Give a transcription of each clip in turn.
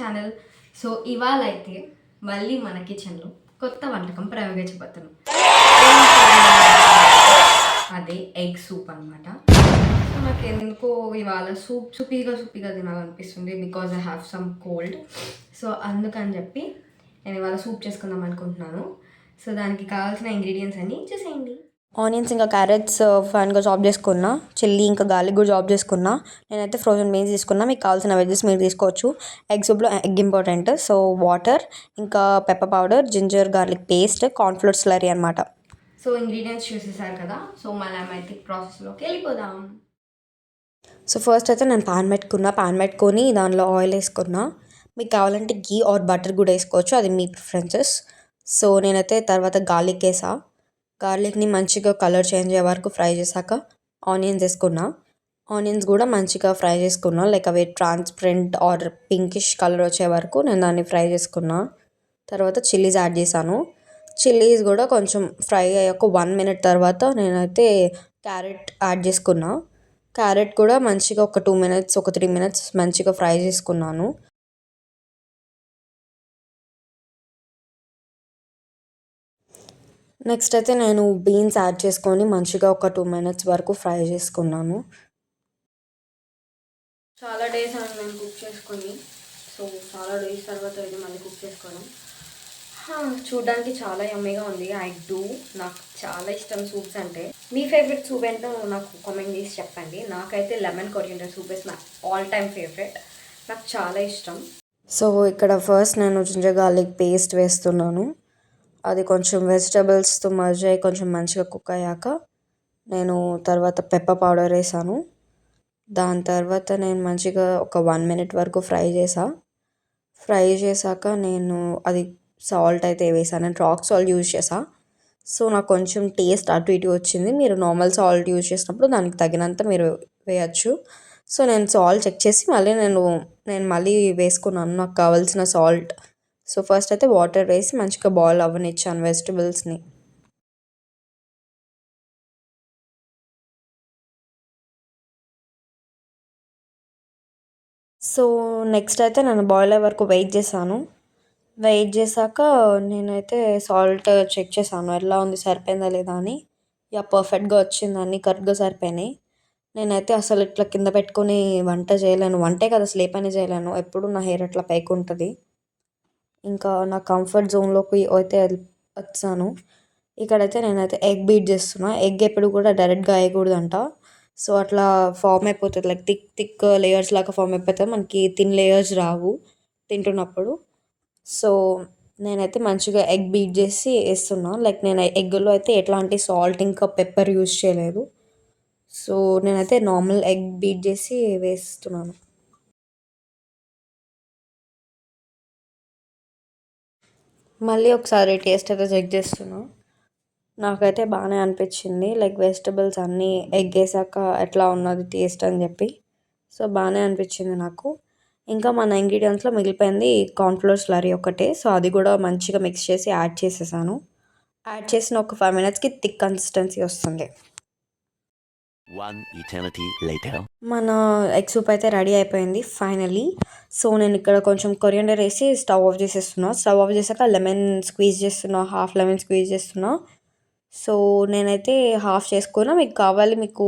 Channel. So ఇవాళ అయితే మళ్ళీ మన కిచెన్లో కొత్త వంటకం ప్రయోగించబోతున్నాం. అదే ఎగ్ సూప్ అనమాట. సో నాకు ఎందుకో ఇవాళ సూపీగా తినాలనిపిస్తుంది because I have some cold. So అందుకని చెప్పి నేను ఇవాళ సూప్ చేసుకుందాం అనుకుంటున్నాను. సో దానికి కావాల్సిన ఇంగ్రీడియంట్స్ అన్నీ చూసేయండి. ఆనియన్స్ ఇంకా క్యారెట్స్ ఫైన్గా చాప్ చేసుకున్నా, చిల్లీ ఇంకా గార్లిక్ కూడా చాప్ చేసుకున్నా. నేనైతే ఫ్రోజన్ బీన్స్ తీసుకున్నా. మీకు కావాల్సిన వెజెస్ మీరు తీసుకోవచ్చు. ఎగ్ సూప్లో ఎగ్ ఇంపార్టెంట్. సో వాటర్, ఇంకా pepper powder, ginger garlic paste, cornflour slurry అనమాట. సో ఇంగ్రీడియంట్స్ చూసేసారు కదా. సో మనమైతే ప్రాసెస్లోకి వెళ్ళిపోదాం. సో ఫస్ట్ అయితే నేను పాన్ పెట్టుకొని దానిలో ఆయిల్ వేసుకున్నా. మీకు కావాలంటే గీ ఆర్ బటర్ కూడా వేసుకోవచ్చు, అది మీ ప్రిఫరెన్సెస్. సో నేనైతే తర్వాత గార్లిక్ వేసా. గార్లిక్ని మంచిగా కలర్ చేంజ్ అయ్యే వరకు ఫ్రై చేశాక ఆనియన్స్ వేసుకున్నా. ఆనియన్స్ కూడా మంచిగా ఫ్రై చేసుకున్నా, లైక్ అవి ట్రాన్స్పరెంట్ ఆర్ పింకిష్ కలర్ వచ్చే వరకు నేను దాన్ని ఫ్రై చేసుకున్నా. తర్వాత చిల్లీస్ యాడ్ చేశాను. చిల్లీస్ కూడా కొంచెం ఫ్రై అయ్యాక 1 minute తర్వాత నేనైతే క్యారెట్ యాడ్ చేసుకున్నా. క్యారెట్ కూడా మంచిగా ఒక 2 minutes, ఒక 3 minutes మంచిగా ఫ్రై చేసుకున్నాను. నెక్స్ట్ అయితే నేను బీన్స్ యాడ్ చేసుకొని మంచిగా ఒక 2 minutes వరకు ఫ్రై చేసుకున్నాను. చాలా డేస్ అని నేను కుక్ చేసుకొని, సో చాలా డేస్ తర్వాత ఇది మళ్ళీ కుక్ చేసుకోవడం. చూడడానికి చాలా యమ్మీగా ఉంది. నాకు చాలా ఇష్టం సూప్స్ అంటే. మీ ఫేవరెట్ సూప్ ఏంటో నాకు కామెంట్ చేసి చెప్పండి. నాకైతే lemon coriander soup is my all time favourite. నాకు చాలా ఇష్టం. సో ఇక్కడ ఫస్ట్ నేను జింజర్ గార్లిక్ పేస్ట్ వేస్తున్నాను. అది కొంచెం వెజిటబుల్స్తో మర్జ్ అయ్యి కొంచెం మంచిగా కుక్ అయ్యాక నేను తర్వాత పెప్పర్ పౌడర్ వేసాను. దాని తర్వాత నేను మంచిగా ఒక 1 minute వరకు ఫ్రై చేశాక నేను అది సాల్ట్ అయితే వేసాను. నేను రాక్ సాల్ట్ యూజ్ చేసా. సో నాకు కొంచెం టేస్ట్ అటు ఇటు వచ్చింది. మీరు నార్మల్ సాల్ట్ యూజ్ చేసినప్పుడు దానికి తగినంత మీరు వేయచ్చు. సో నేను సాల్ట్ చెక్ చేసి నేను మళ్ళీ వేసుకున్నాను నాకు కావాల్సిన సాల్ట్. సో ఫస్ట్ అయితే వాటర్ వేసి మంచిగా బాయిల్ అవ్వనిచ్చాను వెజిటబుల్స్ని. సో నెక్స్ట్ అయితే నేను బాయిల్ అయ్యే వరకు వెయిట్ చేశాక నేనైతే సాల్ట్ చెక్ చేశాను ఎలా ఉంది, సరిపోయిందా లేదా అని. పర్ఫెక్ట్గా వచ్చింది, అన్నీ కరెక్ట్గా సరిపోయినాయి. నేనైతే అసలు ఇట్లా కింద పెట్టుకొని వంట చేయలేను. వంటే కదా అసలు ఏ పని చేయలేను. ఎప్పుడు నా హెయిర్ అట్లా పైకి ఉంటుంది. ఇంకా నా కంఫర్ట్ జోన్లోకి అయితే వచ్చాను. ఇక్కడైతే నేనైతే ఎగ్ బీట్ చేస్తున్నా. ఎగ్ ఎప్పుడు కూడా డైరెక్ట్గా వేయకూడదంట. సో అట్లా ఫామ్ అయిపోతుంది, లైక్ థిక్ లేయర్స్ లాగా ఫామ్ అయిపోతుంది. మనకి థిన్ లేయర్స్ రావు తింటున్నప్పుడు. సో నేనైతే మంచిగా ఎగ్ బీట్ చేసి వేస్తున్నా. లైక్ నేను ఎగ్లో అయితే ఎట్లాంటి సాల్ట్ ఇంకా పెప్పర్ యూజ్ చేయలేదు. సో నేనైతే నార్మల్ ఎగ్ బీట్ చేసి వేస్తున్నాను. మళ్ళీ ఒకసారి టేస్ట్ అయితే చెక్ చేస్తున్నా. నాకైతే బాగానే అనిపించింది. లైక్ వెజిటబుల్స్ అన్నీ ఎగ్ వేసాక ఎట్లా ఉన్నది టేస్ట్ అని చెప్పి. సో బాగానే అనిపించింది నాకు. ఇంకా మన ఇంగ్రీడియంట్స్లో మిగిలిపోయింది కార్న్ఫ్లోర్ స్లరీ ఒకటే. సో అది కూడా మంచిగా మిక్స్ చేసి యాడ్ చేసేసాను. యాడ్ చేసిన ఒక 5 minutesకి థిక్ కన్సిస్టెన్సీ వస్తుంది. మన ఎగ్ సూప్ అయితే రెడీ అయిపోయింది ఫైనలీ. సో నేను ఇక్కడ కొంచెం కొరియండర్ వేసి స్టవ్ ఆఫ్ చేసేస్తున్నా. స్టవ్ ఆఫ్ చేశాక లెమన్ స్క్వీజ్ చేస్తున్నా, హాఫ్ లెమన్ స్క్వీజ్ చేస్తున్నా. సో నేనైతే హాఫ్ చేసుకున్నా. మీకు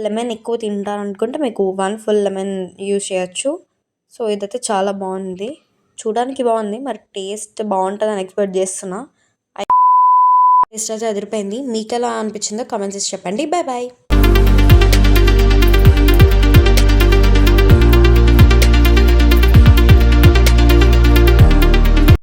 లెమన్ ఎక్కువ తింటారనుకుంటే మీకు 1 full లెమన్ యూజ్ చేయొచ్చు. సో ఇదైతే చాలా బాగుంది, చూడడానికి బాగుంది. మరి టేస్ట్ బాగుంటుందని ఎక్స్పెక్ట్ చేస్తున్నా. టేస్ట్ అయితే అదిరిపోయింది. మీకు ఎలా అనిపించిందో కామెంట్స్ చేసి చెప్పండి. Bye bye.